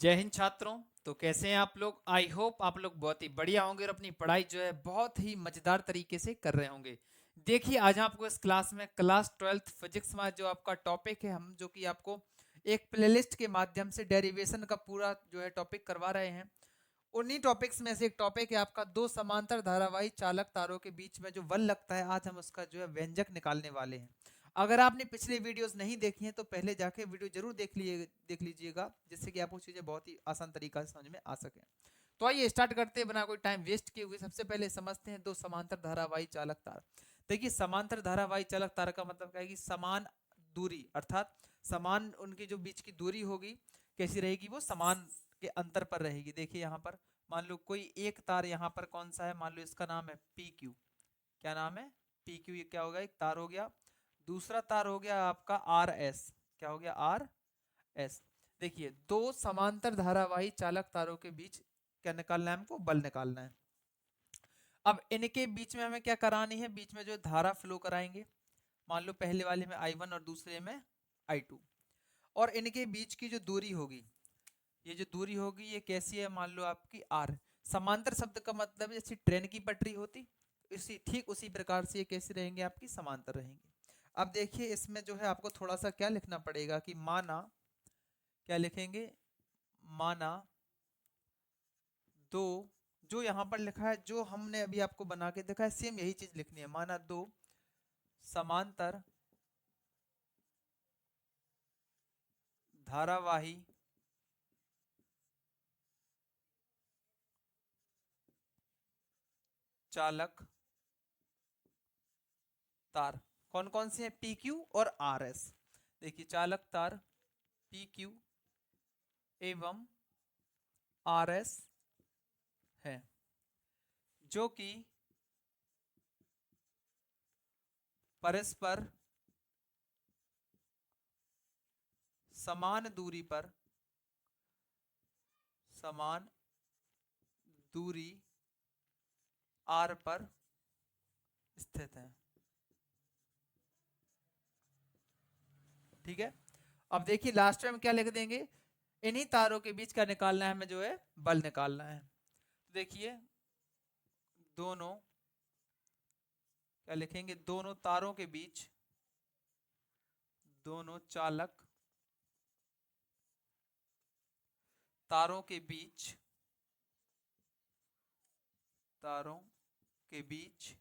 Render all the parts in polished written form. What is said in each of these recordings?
जय हिंद छात्रों। तो कैसे हैं आप लोग? आई होप आप लोग बहुत ही बढ़िया होंगे और अपनी पढ़ाई जो है बहुत ही मजेदार तरीके से कर रहे होंगे। देखिए, आज हम आपको इस क्लास में क्लास 12th फिजिक्स में जो आपका टॉपिक है, हम जो कि आपको एक प्लेलिस्ट के माध्यम से डेरिवेशन का पूरा जो है टॉपिक करवा रहे हैं। उन्हीं टॉपिक्स में से एक टॉपिक है आपका दो समांतर धारावाही चालक तारों के बीच में जो बल लगता है। आज हम उसका जो है व्यंजक निकालने वाले हैं। अगर आपने पिछले वीडियोस नहीं देखी हैं तो पहले जाके वीडियो जरूर देख लीजिएगा, जिससे कि आपको चीजें बहुत ही आसान तरीका से समझ में आ सके। तो आइए स्टार्ट करते हैं बिना कोई टाइम वेस्ट किए हुए। सबसे पहले समझते हैं दो समांतर धारावाही चालक तार। देखिए, समांतर धारावाही चालक तार का मतलब क्या है कि समान दूरी, अर्थात समान उनकी जो बीच की दूरी होगी कैसी रहेगी, वो समान के अंतर पर रहेगी। देखिए यहाँ पर मान लो कोई एक तार यहाँ पर कौन सा है, मान लो इसका नाम है पी क्यू। क्या नाम है? P Q. ये क्या होगा? एक तार हो गया। दूसरा तार हो गया आपका आर एस। क्या हो गया? R S. देखिए, दो समांतर धारावाही चालक तारों के बीच क्या निकालना है? हमको बल निकालना है। अब इनके बीच में हमें क्या करानी है? बीच में जो धारा फ्लो कराएंगे। मान लो पहले वाले में I1 और दूसरे में I2। और इनके बीच की जो दूरी होगी, ये जो दूरी होगी ये कैसी है? मान लो आपकी आर। समांतर शब्द का मतलब जैसे ट्रेन की पटरी होती, इसी ठीक उसी प्रकार से ये कैसे रहेंगे? आपकी समांतर रहेंगे। अब देखिए, इसमें जो है आपको थोड़ा सा क्या लिखना पड़ेगा कि माना, क्या लिखेंगे? माना दो, जो यहां पर लिखा है, जो हमने अभी आपको बना के देखा है, सेम यही चीज लिखनी है। माना दो समांतर धारावाही चालक तार। कौन कौन से हैं? पी क्यू और आर एस। देखिए, चालक तार पी क्यू एवं आर एस है, जो कि परस्पर समान दूरी पर, समान दूरी आर पर स्थित है। ठीक है। अब देखिए, लास्ट में हम क्या लिख देंगे? इन्हीं तारों के बीच का निकालना है हमें, जो है बल निकालना है। तो देखिए, दोनों, क्या लिखेंगे? दोनों तारों के बीच, दोनों चालक तारों के बीच, तारों के बीच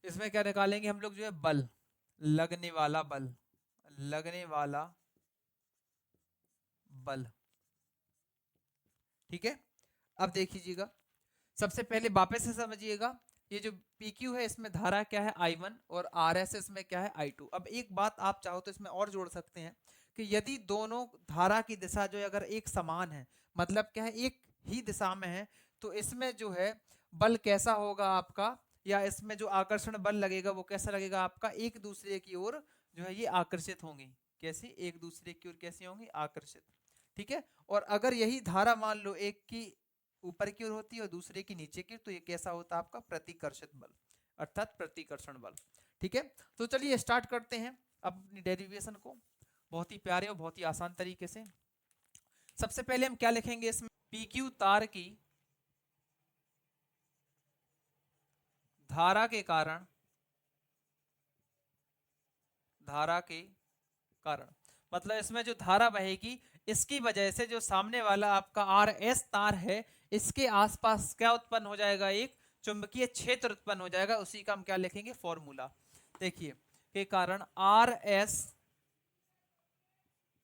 इसमें क्या निकालेंगे हम लोग? जो है बल, लगने वाला बल, लगने वाला बल। ठीक है। अब देखिएगा, सबसे पहले वापस से समझिएगा। ये जो PQ है, इसमें धारा क्या है? I1। और RS में क्या है? I2। अब एक बात आप चाहो तो इसमें और जोड़ सकते हैं कि यदि दोनों धारा की दिशा जो है अगर एक समान है, मतलब क्या है, एक ही दिशा में है, तो इसमें जो है बल कैसा होगा आपका, या इसमें जो आकर्षण बल लगेगा वो कैसा लगेगा आपका? एक दूसरे की ओर जो है ये आकर्षित होंगी। कैसे? एक दूसरे की ओर कैसे होंगी? आकर्षित। ठीक है। और अगर यही धारा मान लो एक की ऊपर की ओर होती है और दूसरे की नीचे की, तो ये कैसा होता है आपका? प्रतिकर्षित बल, अर्थात प्रतिकर्षण बल। ठीक है। तो चलिए स्टार्ट करते हैं अपनी डेरिवेशन को बहुत ही प्यारे और बहुत ही आसान तरीके से। सबसे पहले हम क्या लिखेंगे इसमें? PQ तार की धारा के कारण, धारा के कारण मतलब इसमें जो धारा बहेगी, इसकी वजह से जो सामने वाला आपका RS तार है, इसके आसपास क्या उत्पन्न हो जाएगा? एक चुंबकीय क्षेत्र उत्पन्न हो जाएगा। उसी का हम क्या लिखेंगे? फॉर्मूला। देखिए, के कारण RS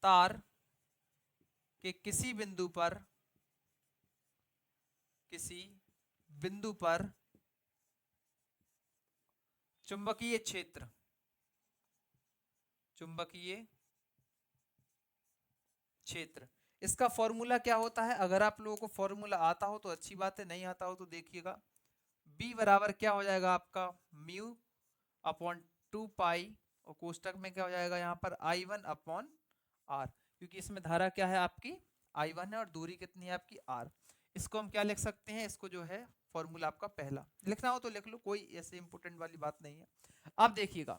तार के किसी बिंदु पर, किसी बिंदु पर चुंबकीय क्षेत्र, चुंबकीय क्षेत्र, इसका फॉर्मूला क्या होता है? अगर आप लोगों को फॉर्मूला आता हो तो अच्छी बात है, नहीं आता हो तो देखिएगा। B बराबर क्या हो जाएगा आपका? म्यू अपॉन 2 पाई, और कोष्टक में क्या हो जाएगा यहाँ पर? I1 upon R। क्योंकि इसमें धारा क्या है आपकी? I1 है, और दूरी कितनी है आपकी? R। इसको हम क्या लिख सकते हैं? इसको जो है फॉर्मूला आपका पहला लिखना हो तो लिख लो, कोई ऐसे इंपोर्टेंट वाली बात नहीं है। अब देखिएगा,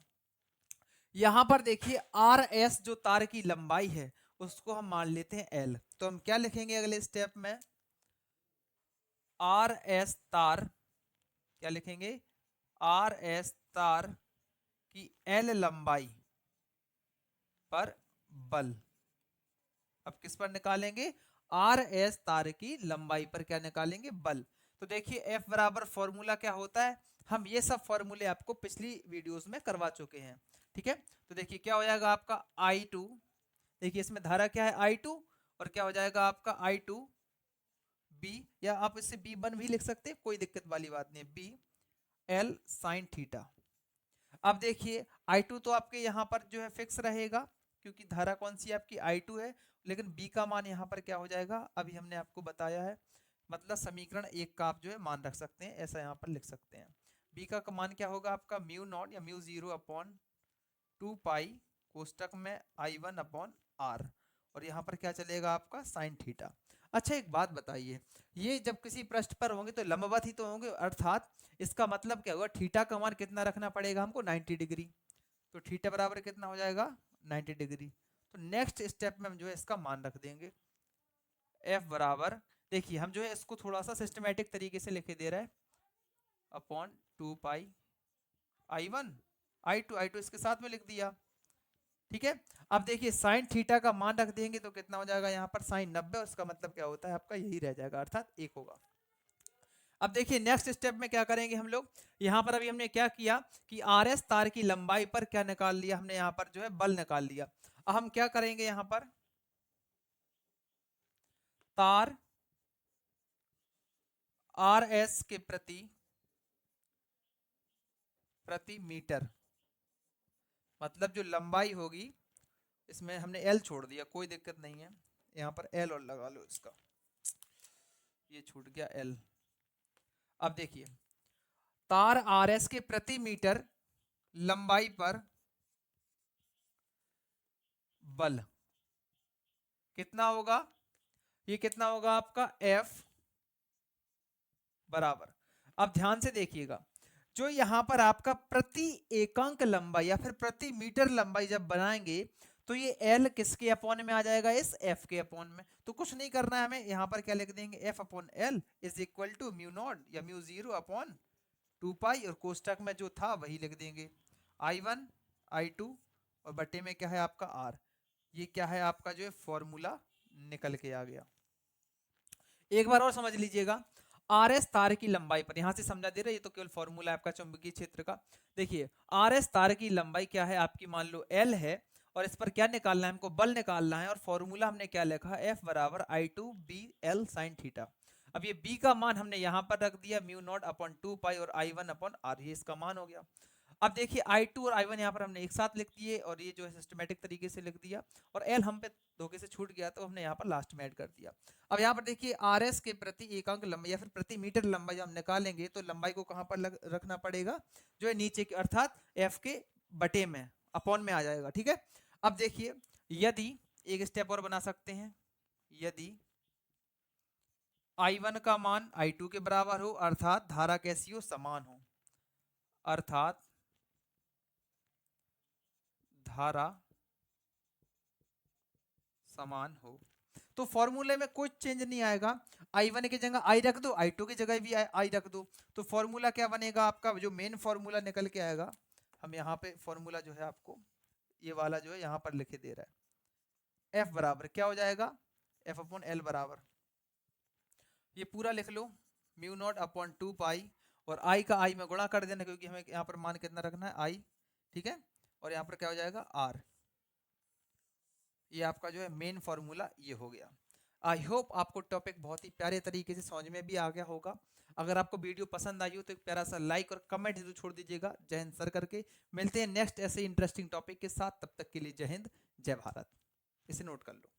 यहां पर देखिए RS जो तार की लंबाई है उसको हम मान लेते हैं एल। तो हम क्या लिखेंगे अगले स्टेप में, आर एस तार, क्या लिखेंगे, आर एस तार की एल लंबाई पर बल। अब किस पर निकालेंगे, आर एस तार की लंबाई पर क्या निकालेंगे, बल। तो देखिए एफ बराबर फॉर्मूला क्या होता है, हम ये सब फॉर्मूले आपको पिछली वीडियोस में करवा चुके हैं, ठीक है। तो देखिए क्या हो जाएगा आपका I2, देखिए इसमें धारा क्या है I2, और क्या हो जाएगा आपका I2 बी, या आप इससे B1 भी लिख सकते हैं, कोई दिक्कत वाली बात नहीं है, बी एल साइन थीटा। अब देखिए I2 तो आपके यहाँ पर जो है फिक्स रहेगा, क्योंकि धारा कौन सी आपकी I2 है, लेकिन B का मान यहाँ पर क्या हो जाएगा, अभी हमने आपको बताया है, मतलब समीकरण 1 का आप जो है मान रख सकते हैं, ऐसा यहाँ पर लिख सकते हैं। B का मान क्या होगा आपका म्यू नॉट या म्यू 0 अपॉन 2 पाई कोष्टक में I1 अपॉन R, और यहाँ पर क्या चलेगा आपका साइन थीटा। अच्छा एक बात बताइए, ये जब किसी पृष्ठ पर होंगे तो लंबवत ही तो होंगे, अर्थात इसका मतलब क्या होगा, थीटा का मान कितना रखना पड़ेगा हमको, 90 डिग्री। तो थीटा बराबर कितना हो जाएगा, 90 डिग्री। तो नेक्स्ट स्टेप में हम जो है इसका मान रख देंगे, एफ बराबर, देखिए हम जो है इसको थोड़ा सा सिस्टमेटिक तरीके से लिखे दे रहे हैं, अपॉन 2 पाई I1 I2 इसके साथ में लिख दिया, ठीक है। अब देखिए साइन थीटा का मान रख देंगे तो कितना हो जाएगा यहाँ पर साइन 90, उसका मतलब क्या होता है आपका यही रह जाएगा, अर्थात 1 होगा। अब देखिए नेक्स्ट स्टेप में क्या करेंगे हम लोग, यहाँ पर अभी हमने क्या किया कि आर एस तार की लंबाई पर क्या निकाल लिया हमने, यहाँ पर जो है बल निकाल लिया। अब हम क्या करेंगे, यहाँ पर तार आर एस के प्रति मीटर, मतलब जो लंबाई होगी, इसमें हमने एल छोड़ दिया, कोई दिक्कत नहीं है, यहाँ पर एल और लगा लो इसका, ये छूट गया एल। अब देखिए तार आर एस के प्रति मीटर लंबाई पर बल कितना होगा, ये कितना होगा आपका एफ बराबर, अब ध्यान से देखिएगा, जो यहां पर आपका प्रति एकांक लंबाई या फिर प्रति मीटर लंबाई जब बनाएंगे तो ये एल किसके अपॉन में आ जाएगा, इस एफ के अपॉन में। तो कुछ नहीं करना है हमें, यहां पर क्या लिख देंगे, F upon L is equal to mu naught या म्यू 0 अपॉन 2 पाई, और कोष्टक में जो था वही लिख देंगे, I1 I2 और बटे में क्या है आपका आर। ये क्या है आपका जो है फॉर्मूला निकल के आ गया। एक बार और समझ लीजिएगा, आर एस तार की लंबाई पर, यहां से समझा दे रहा है, ये तो केवल फॉर्मूला है आपका चुंबकीय क्षेत्र का। देखिए आर एस तार की लंबाई क्या है आपकी, मान लो एल है, और इस पर क्या निकालना है हमको, बल निकालना है, और फॉर्मूला हमने क्या लिखा है, एफ बराबर I2 B L sine theta. अब ये बी का मान हमने यहां पर रख दिया म्यू नॉट अपॉन 2 पाई और I1 अपॉन आर, ये इसका मान हो गया। अब देखिए I2 और I1 यहाँ पर हमने एक साथ लिख दिए, और ये जो है सिस्टमेटिक तरीके से लिख दिया, और L हम पे धोखे से छूट गया तो हमने यहाँ पर लास्ट में ऐड कर दिया। अब यहाँ पर देखिए RS के प्रति एकांक लंबाई या फिर प्रति मीटर लंबाई हम निकालेंगे तो लंबाई को कहाँ पर रखना पड़ेगा, जो है नीचे की, अर्थात F के बटे में, अपॉन में आ जाएगा, ठीक है। अब देखिए यदि एक स्टेप और बना सकते हैं, यदि I1 का मान I2 के बराबर हो, अर्थात धारा कैसी हो, समान हो, अर्थात धारा समान हो, तो फॉर्मूले में कोई चेंज नहीं आएगा, I1 की जगह I रख दो, I2 की जगह भी I रख दो, तो फॉर्मूला क्या बनेगा आपका, जो मेन फॉर्मूला निकल के आएगा, हम यहाँ पे फॉर्मूला जो है आपको ये वाला जो है यहाँ पर लिखे दे रहा है, F बराबर क्या हो जाएगा, F अपॉन एल बराबर, ये पूरा लिख लो, म्यू नॉट अपॉन 2 पाई, और I का I में गुणा कर देना, क्योंकि हमें यहाँ पर मान कितना रखना है I, ठीक है, और यहाँ पर क्या हो जाएगा R। ये आपका जो है मेन फॉर्मूला ये हो गया। आई होप आपको टॉपिक बहुत ही प्यारे तरीके से समझ में भी आ गया होगा। अगर आपको वीडियो पसंद आई हो तो एक प्यारा सा लाइक और कमेंट जरूर छोड़ दीजिएगा। जय हिंद सर करके। मिलते हैं नेक्स्ट ऐसे इंटरेस्टिंग टॉपिक के साथ, तब तक के लिए जय हिंद जय भारत। इसे नोट कर लो।